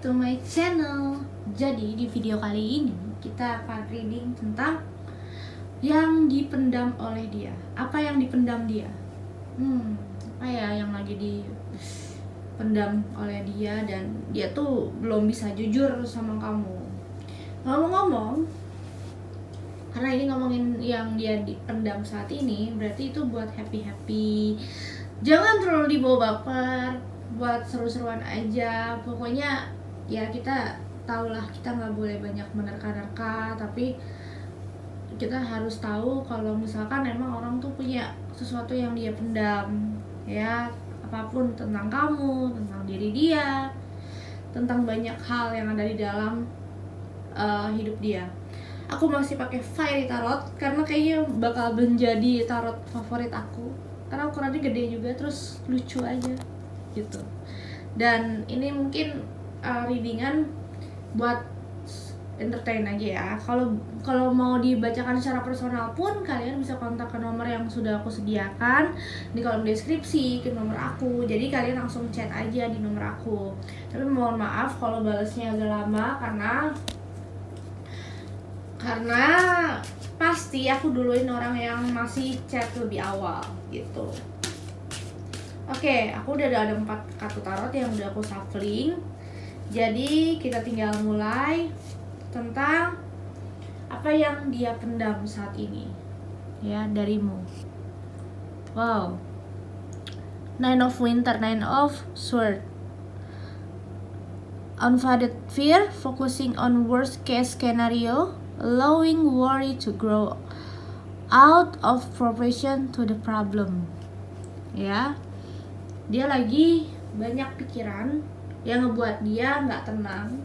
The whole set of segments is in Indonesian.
back to my channel. Jadi di video kali ini kita akan reading tentang yang dipendam oleh dia. Apa yang dipendam dia? Apa ya yang lagi dipendam oleh dia dan dia tuh belum bisa jujur sama kamu. Ngomong-ngomong, karena ini ngomongin yang dia dipendam saat ini, berarti itu buat happy-happy. Jangan terlalu dibawa baper, buat seru-seruan aja. Pokoknya ya kita tahulah kita nggak boleh banyak menerka-nerka, tapi kita harus tahu kalau misalkan emang orang tuh punya sesuatu yang dia pendam, ya apapun tentang kamu, tentang diri dia, tentang banyak hal yang ada di dalam hidup dia. Aku masih pakai Fairy Tarot karena kayaknya bakal menjadi tarot favorit aku, karena ukurannya gede juga, terus lucu aja gitu. Dan ini mungkin readingan buat entertain aja ya. Kalau mau dibacakan secara personal pun kalian bisa kontak ke nomor yang sudah aku sediakan di kolom deskripsi, ke nomor aku. Jadi kalian langsung chat aja di nomor aku. Tapi mohon maaf kalau balasnya agak lama karena pasti aku duluin orang yang masih chat lebih awal gitu. Oke, aku udah ada 4 kartu tarot yang udah aku shuffling. Jadi kita tinggal mulai tentang apa yang dia pendam saat ini, ya, darimu. Wow, 9 of Winter, 9 of Swords. Unfounded fear, focusing on worst case scenario, allowing worry to grow out of proportion to the problem. Ya, dia lagi banyak pikiran yang ngebuat dia nggak tenang,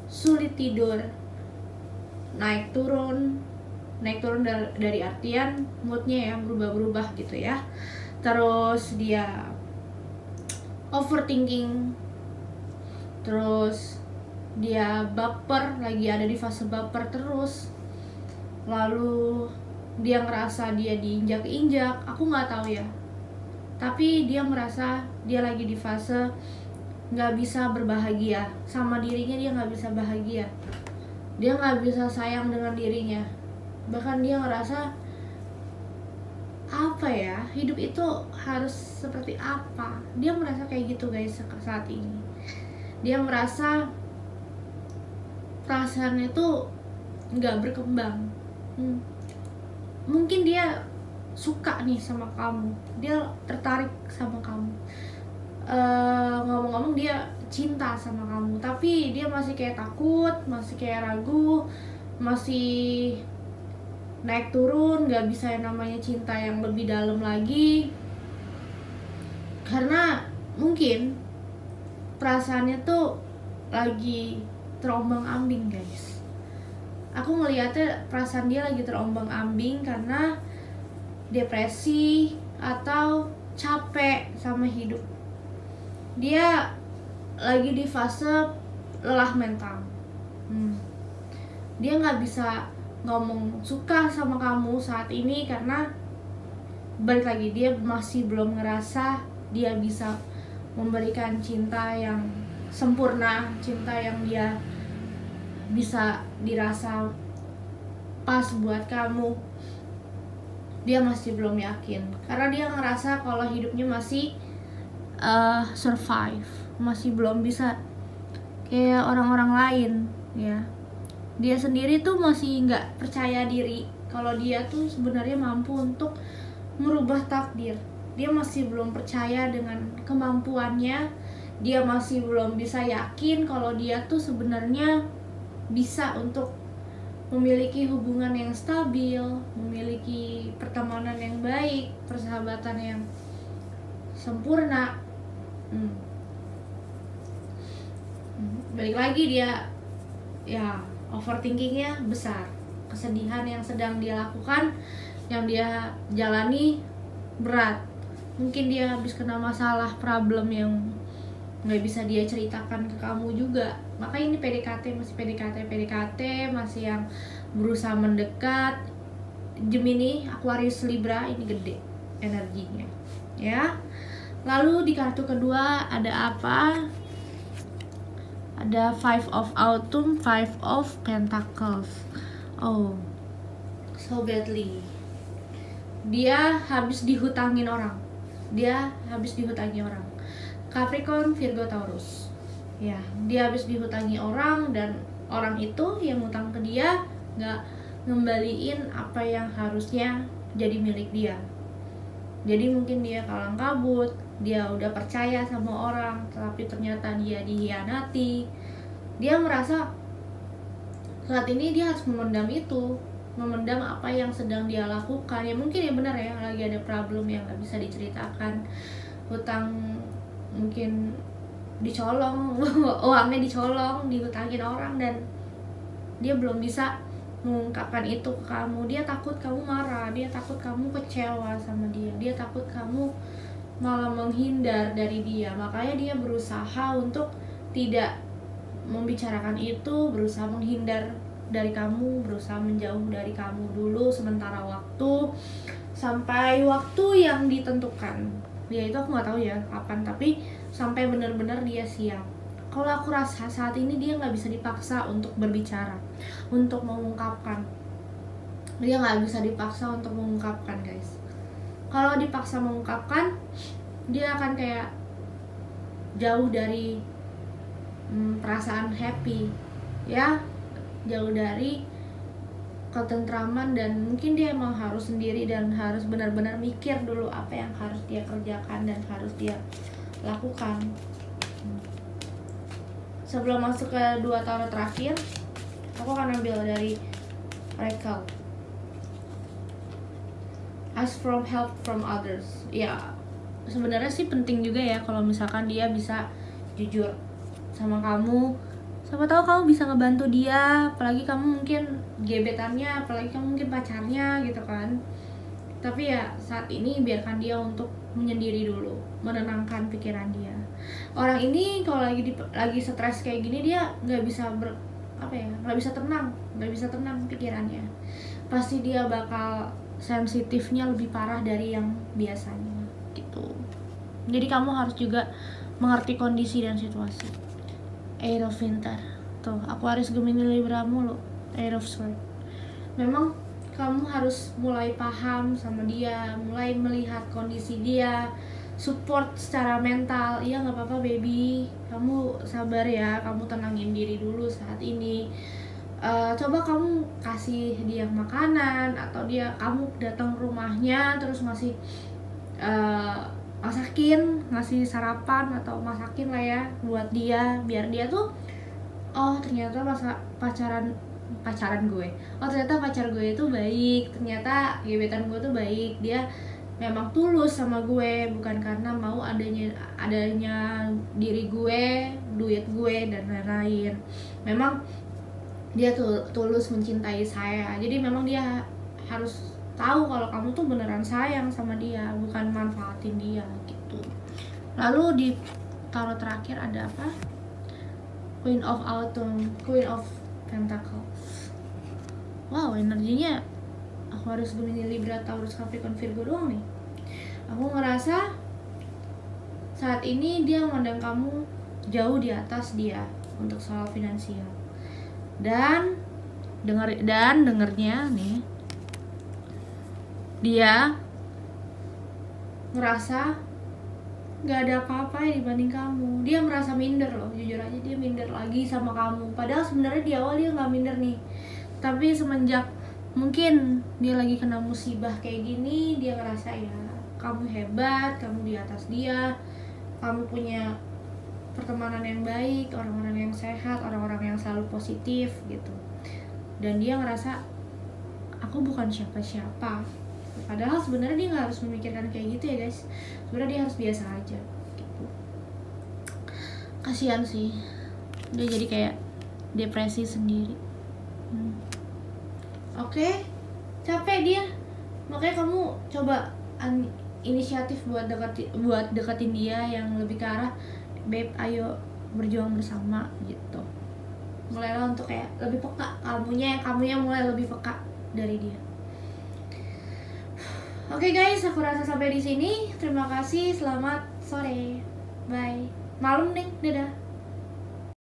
sulit tidur, naik turun dari artian moodnya yang berubah-berubah gitu ya. Terus dia overthinking, terus dia baper, lagi ada di fase baper terus. Lalu dia ngerasa dia diinjak-injak, aku nggak tahu ya, tapi dia merasa dia lagi di fase nggak bisa berbahagia sama dirinya. Dia nggak bisa bahagia, dia nggak bisa sayang dengan dirinya. Bahkan dia ngerasa apa ya, hidup itu harus seperti apa. Dia merasa kayak gitu guys saat ini. Dia merasa perasaannya tuh nggak berkembang. Mungkin dia suka nih sama kamu, dia tertarik sama kamu, ngomong-ngomong dia cinta sama kamu, tapi dia masih kayak takut, masih kayak ragu, masih naik turun, nggak bisa yang namanya cinta yang lebih dalam lagi. Karena mungkin perasaannya tuh lagi terombang-ambing guys. Aku ngeliatnya perasaan dia lagi terombang-ambing karena depresi atau capek sama hidup. Dia lagi di fase lelah mental. Dia nggak bisa ngomong suka sama kamu saat ini karena balik lagi dia masih belum ngerasa dia bisa memberikan cinta yang sempurna, cinta yang dia bisa dirasa pas buat kamu. Dia masih belum yakin karena dia ngerasa kalau hidupnya masih survive, masih belum bisa kayak orang-orang lain ya. Dia sendiri tuh masih nggak percaya diri kalau dia tuh sebenarnya mampu untuk merubah takdir. Dia masih belum percaya dengan kemampuannya. Dia masih belum bisa yakin kalau dia tuh sebenarnya bisa untuk memiliki hubungan yang stabil, memiliki pertemanan yang baik, persahabatan yang sempurna. Balik lagi dia ya overthinkingnya besar, kesedihan yang sedang dia lakukan, yang dia jalani berat. Mungkin dia habis kena masalah, problem yang nggak bisa dia ceritakan ke kamu juga. Makanya ini PDKT, masih yang berusaha mendekat. Gemini, Aquarius, Libra ini gede energinya ya. Lalu di kartu kedua ada apa? Ada Five of Autumn, Five of Pentacles. Oh, so badly. Dia habis dihutangin orang. Capricorn, Virgo, Taurus. Ya, dia habis dihutangi orang, dan orang itu yang ngutang ke dia nggak ngembaliin apa yang harusnya jadi milik dia. Jadi mungkin dia kalang kabut, dia udah percaya sama orang, tapi ternyata dia dihianati. Dia merasa saat ini dia harus memendam apa yang sedang dia lakukan. Ya mungkin ya benar ya, lagi ada problem yang gak bisa diceritakan, hutang mungkin dicolong, uangnya dicolong, dihutangin orang, dan dia belum bisa mengungkapkan itu ke kamu. Dia takut kamu marah, dia takut kamu kecewa sama dia, dia takut kamu malah menghindar dari dia. Makanya dia berusaha untuk tidak membicarakan itu, berusaha menghindar dari kamu, berusaha menjauh dari kamu dulu sementara waktu, sampai waktu yang ditentukan. Dia itu aku nggak tahu ya kapan, tapi sampai benar-benar dia siap. Kalau aku rasa saat ini dia nggak bisa dipaksa untuk berbicara, untuk mengungkapkan. Dia nggak bisa dipaksa untuk mengungkapkan, guys. Kalau dipaksa mengungkapkan, dia akan kayak jauh dari perasaan happy, ya, jauh dari ketentraman, dan mungkin dia emang harus sendiri dan harus benar-benar mikir dulu apa yang harus dia kerjakan dan harus dia lakukan. Sebelum masuk ke 2 tarot terakhir, aku akan ambil dari Oracle. Ask from help from others. Ya, sebenarnya sih penting juga ya kalau misalkan dia bisa jujur sama kamu. Siapa tahu kamu bisa ngebantu dia, apalagi kamu mungkin gebetannya, apalagi kamu mungkin pacarnya gitu kan. Tapi ya saat ini biarkan dia untuk menyendiri dulu, menenangkan pikiran dia. Orang ini kalau lagi stres kayak gini, dia nggak bisa nggak bisa tenang pikirannya. Pasti dia bakal sensitifnya lebih parah dari yang biasanya gitu. Jadi kamu harus juga mengerti kondisi dan situasi. Eight of Winter, tuh Aquarius, Gemini, Libra mulu. Eight of Swords. Memang kamu harus mulai paham sama dia, mulai melihat kondisi dia, support secara mental. Iya, nggak apa-apa baby, kamu sabar ya, kamu tenangin diri dulu saat ini. Coba kamu kasih dia makanan, atau kamu datang ke rumahnya terus ngasih ngasih sarapan atau masakin lah ya buat dia, biar dia tuh ternyata pacar gue itu baik, ternyata gebetan gue tuh baik, dia memang tulus sama gue, bukan karena mau adanya diri gue, duit gue, dan lain-lain. Memang dia tuh tulus mencintai saya, jadi memang dia harus tahu kalau kamu tuh beneran sayang sama dia, bukan manfaatin dia gitu. Lalu di tarot terakhir ada apa? Queen of Autumn, Queen of Pentacles. Wow, energinya aku harus Gemini, Libra, Taurus, Capricorn, Virgo doang nih. Aku ngerasa saat ini dia memandang kamu jauh di atas dia untuk soal finansial. Dan dengernya nih, dia ngerasa gak ada apa-apa ya dibanding kamu. Dia merasa minder loh, jujur aja dia minder lagi sama kamu. Padahal sebenarnya di awal dia gak minder nih, tapi semenjak mungkin dia lagi kena musibah kayak gini, dia ngerasa ya kamu hebat, kamu di atas dia, kamu punya pertemanan yang baik, orang-orang yang sehat, orang-orang yang selalu positif gitu. Dan dia ngerasa aku bukan siapa-siapa. Padahal sebenarnya dia nggak harus memikirkan kayak gitu ya guys. Sebenarnya dia harus biasa aja gitu. Kasihan sih, dia jadi kayak depresi sendiri. Oke, capek dia. Makanya kamu coba inisiatif buat deketin dia yang lebih ke arah, babe ayo berjuang bersama gitu. Mulailah untuk kayak lebih peka, kamunya mulai lebih peka dari dia. Oke guys, aku rasa sampai di sini. Terima kasih, selamat sore, bye. Malam nih, dadah.